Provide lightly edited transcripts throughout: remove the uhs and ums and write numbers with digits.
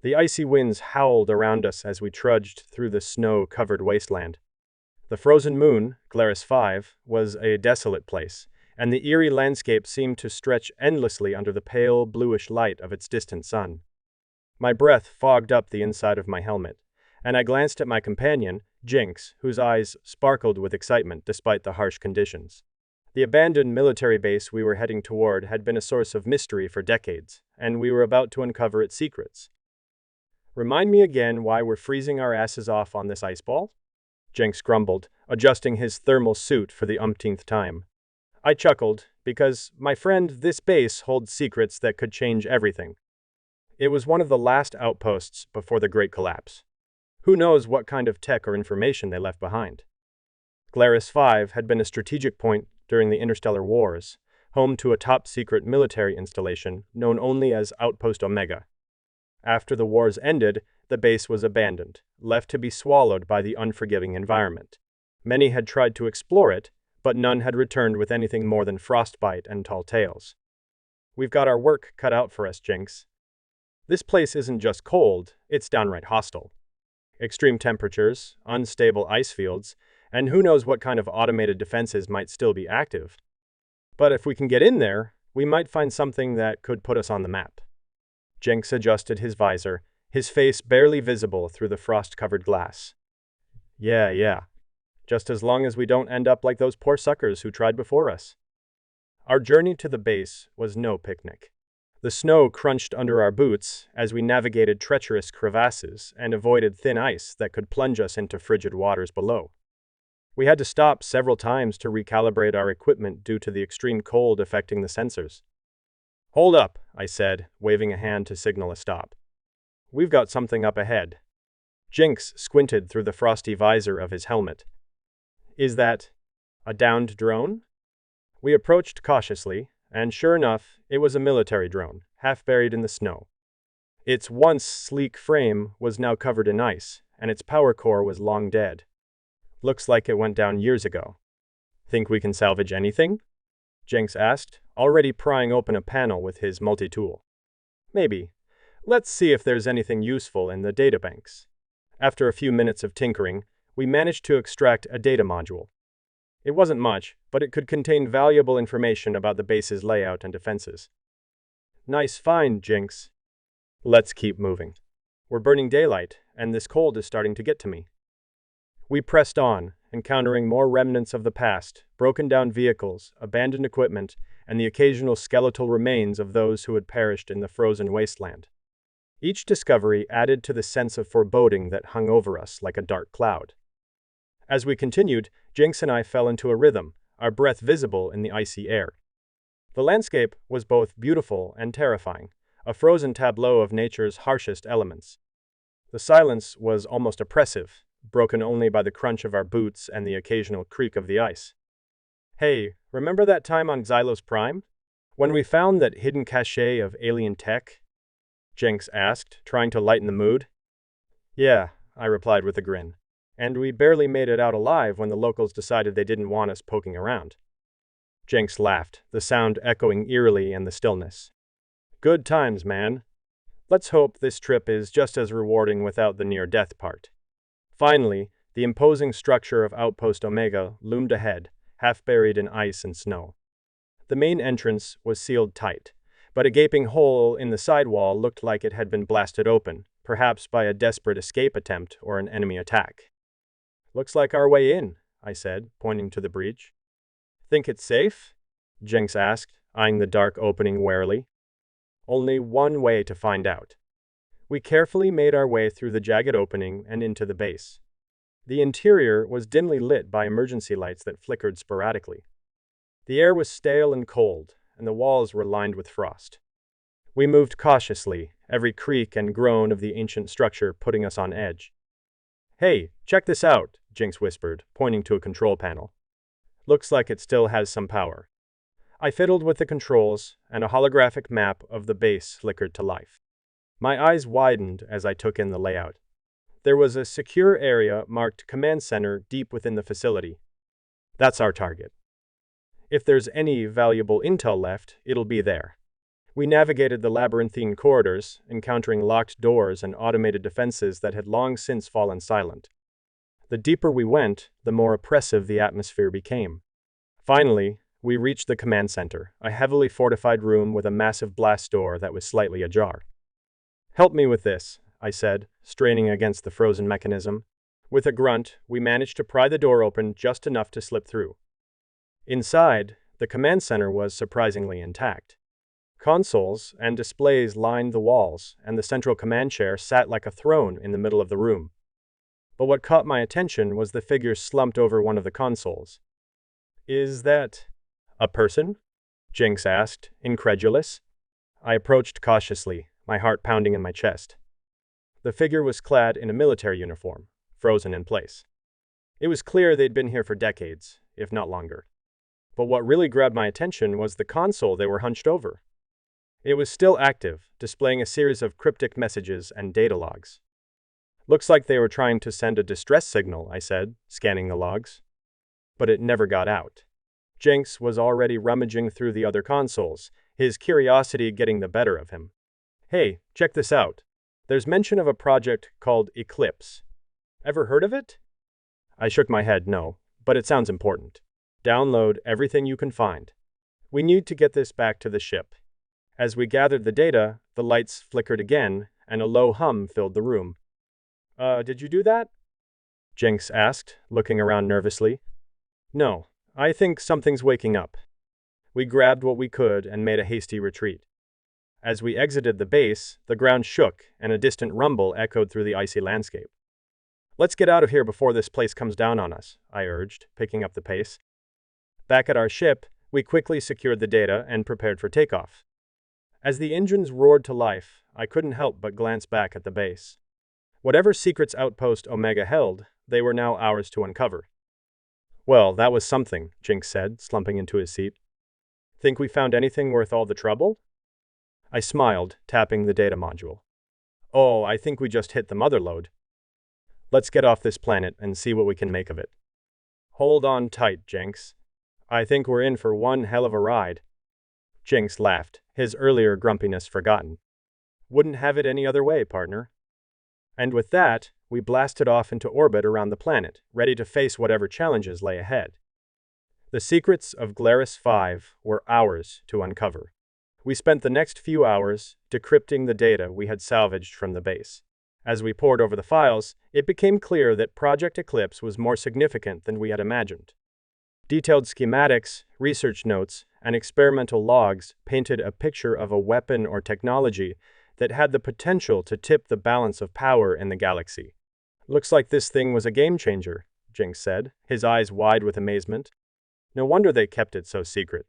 The icy winds howled around us as we trudged through the snow-covered wasteland. The frozen moon, Glaris IV, was a desolate place, and the eerie landscape seemed to stretch endlessly under the pale, bluish light of its distant sun. My breath fogged up the inside of my helmet, and I glanced at my companion, Jenks, whose eyes sparkled with excitement despite the harsh conditions. The abandoned military base we were heading toward had been a source of mystery for decades, and we were about to uncover its secrets. "Remind me again why we're freezing our asses off on this ice ball?" Jenks grumbled, adjusting his thermal suit for the umpteenth time. I chuckled, because, my friend, this base holds secrets that could change everything. It was one of the last outposts before the Great Collapse. Who knows what kind of tech or information they left behind? Glaris V had been a strategic point during the interstellar wars, home to a top-secret military installation known only as Outpost Omega. After the wars ended, the base was abandoned, left to be swallowed by the unforgiving environment. Many had tried to explore it, but none had returned with anything more than frostbite and tall tales. "We've got our work cut out for us, Jenks. This place isn't just cold, it's downright hostile. Extreme temperatures, unstable ice fields, and who knows what kind of automated defenses might still be active. But if we can get in there, we might find something that could put us on the map." Jenks adjusted his visor, his face barely visible through the frost-covered glass. Yeah. Just as long as we don't end up like those poor suckers who tried before us." Our journey to the base was no picnic. The snow crunched under our boots as we navigated treacherous crevasses and avoided thin ice that could plunge us into frigid waters below. We had to stop several times to recalibrate our equipment due to the extreme cold affecting the sensors. "Hold up," I said, waving a hand to signal a stop. "We've got something up ahead." Jenks squinted through the frosty visor of his helmet. "Is that a downed drone?" We approached cautiously, and sure enough, it was a military drone, half buried in the snow. Its once sleek frame was now covered in ice, and its power core was long dead. "Looks like it went down years ago." "Think we can salvage anything?" Jenks asked, already prying open a panel with his multi-tool. "Maybe. Let's see if there's anything useful in the databanks." After a few minutes of tinkering, we managed to extract a data module. It wasn't much, but it could contain valuable information about the base's layout and defenses. "Nice find, Jenks. Let's keep moving. We're burning daylight, and this cold is starting to get to me." We pressed on, encountering more remnants of the past, broken-down vehicles, abandoned equipment, and the occasional skeletal remains of those who had perished in the frozen wasteland. Each discovery added to the sense of foreboding that hung over us like a dark cloud. As we continued, Jenks and I fell into a rhythm, our breath visible in the icy air. The landscape was both beautiful and terrifying, a frozen tableau of nature's harshest elements. The silence was almost oppressive, broken only by the crunch of our boots and the occasional creak of the ice. "Hey, remember that time on Xylos Prime? When we found that hidden cache of alien tech?" Jenks asked, trying to lighten the mood. "Yeah," I replied with a grin. "And we barely made it out alive when the locals decided they didn't want us poking around." Jenks laughed, the sound echoing eerily in the stillness. "Good times, man. Let's hope this trip is just as rewarding without the near-death part." Finally, the imposing structure of Outpost Omega loomed ahead, half buried in ice and snow. The main entrance was sealed tight, but a gaping hole in the sidewall looked like it had been blasted open, perhaps by a desperate escape attempt or an enemy attack. "Looks like our way in," I said, pointing to the breach. "Think it's safe?" Jenks asked, eyeing the dark opening warily. "Only one way to find out." We carefully made our way through the jagged opening and into the base. The interior was dimly lit by emergency lights that flickered sporadically. The air was stale and cold, and the walls were lined with frost. We moved cautiously, every creak and groan of the ancient structure putting us on edge. "Hey, check this out," Jenks whispered, pointing to a control panel. "Looks like it still has some power." I fiddled with the controls, and a holographic map of the base flickered to life. My eyes widened as I took in the layout. There was a secure area marked Command Center deep within the facility. That's our target. If there's any valuable intel left, it'll be there. We navigated the labyrinthine corridors, encountering locked doors and automated defenses that had long since fallen silent. The deeper we went, the more oppressive the atmosphere became. Finally, we reached the command center, a heavily fortified room with a massive blast door that was slightly ajar. "Help me with this," I said, straining against the frozen mechanism. With a grunt, we managed to pry the door open just enough to slip through. Inside, the command center was surprisingly intact. Consoles and displays lined the walls, and the central command chair sat like a throne in the middle of the room. But what caught my attention was the figure slumped over one of the consoles. "Is that a person?" Jenks asked, incredulous. I approached cautiously, my heart pounding in my chest. The figure was clad in a military uniform, frozen in place. It was clear they'd been here for decades, if not longer. But what really grabbed my attention was the console they were hunched over. It was still active, displaying a series of cryptic messages and data logs. "Looks like they were trying to send a distress signal," I said, scanning the logs. But it never got out. Jenks was already rummaging through the other consoles, his curiosity getting the better of him. "Hey, check this out. There's mention of a project called Eclipse. Ever heard of it?" I shook my head no, but it sounds important. "Download everything you can find. We need to get this back to the ship." As we gathered the data, the lights flickered again, and a low hum filled the room. Did you do that?" Jenks asked, looking around nervously. "No, I think something's waking up." We grabbed what we could and made a hasty retreat. As we exited the base, the ground shook and a distant rumble echoed through the icy landscape. "Let's get out of here before this place comes down on us," I urged, picking up the pace. Back at our ship, we quickly secured the data and prepared for takeoff. As the engines roared to life, I couldn't help but glance back at the base. Whatever secrets Outpost Omega held, they were now ours to uncover. "Well, that was something," Jenks said, slumping into his seat. "Think we found anything worth all the trouble?" I smiled, tapping the data module. "Oh, I think we just hit the mother lode. Let's get off this planet and see what we can make of it." "Hold on tight, Jenks. I think we're in for one hell of a ride." Jenks laughed, his earlier grumpiness forgotten. "Wouldn't have it any other way, partner." And with that, we blasted off into orbit around the planet, ready to face whatever challenges lay ahead. The secrets of Glaris IV were ours to uncover. We spent the next few hours decrypting the data we had salvaged from the base. As we pored over the files, it became clear that Project Eclipse was more significant than we had imagined. Detailed schematics, research notes, and experimental logs painted a picture of a weapon or technology that had the potential to tip the balance of power in the galaxy. "Looks like this thing was a game changer," Jenks said, his eyes wide with amazement. "No wonder they kept it so secret."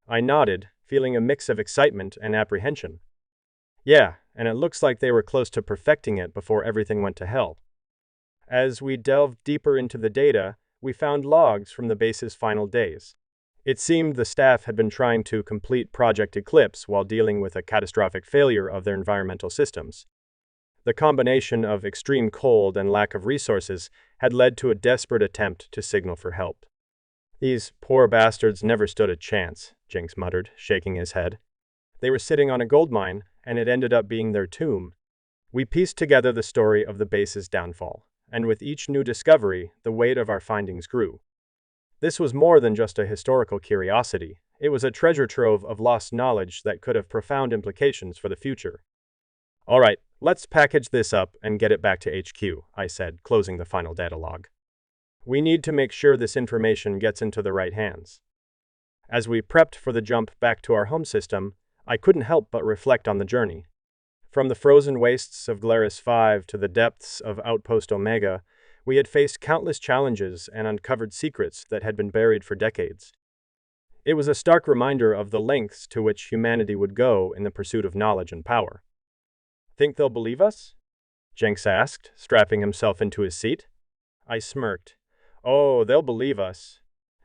I nodded, feeling a mix of excitement and apprehension. "Yeah, and it looks like they were close to perfecting it before everything went to hell." As we delved deeper into the data, we found logs from the base's final days. It seemed the staff had been trying to complete Project Eclipse while dealing with a catastrophic failure of their environmental systems. The combination of extreme cold and lack of resources had led to a desperate attempt to signal for help. "These poor bastards never stood a chance," Jenks muttered, shaking his head. "They were sitting on a gold mine, and it ended up being their tomb." We pieced together the story of the base's downfall, and with each new discovery, the weight of our findings grew. This was more than just a historical curiosity. It was a treasure trove of lost knowledge that could have profound implications for the future. "All right, let's package this up and get it back to HQ," I said, closing the final data log. "We need to make sure this information gets into the right hands." As we prepped for the jump back to our home system, I couldn't help but reflect on the journey. From the frozen wastes of Glaris V to the depths of Outpost Omega, we had faced countless challenges and uncovered secrets that had been buried for decades. It was a stark reminder of the lengths to which humanity would go in the pursuit of knowledge and power. "Think they'll believe us?" Jenks asked, strapping himself into his seat. I smirked. "Oh, they'll believe us.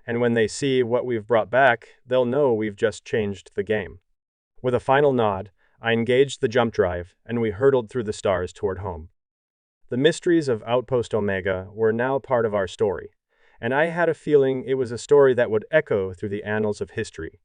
And when they see what we've brought back, they'll know we've just changed the game." With a final nod, I engaged the jump drive, and we hurtled through the stars toward home. The mysteries of Outpost Omega were now part of our story, and I had a feeling it was a story that would echo through the annals of history.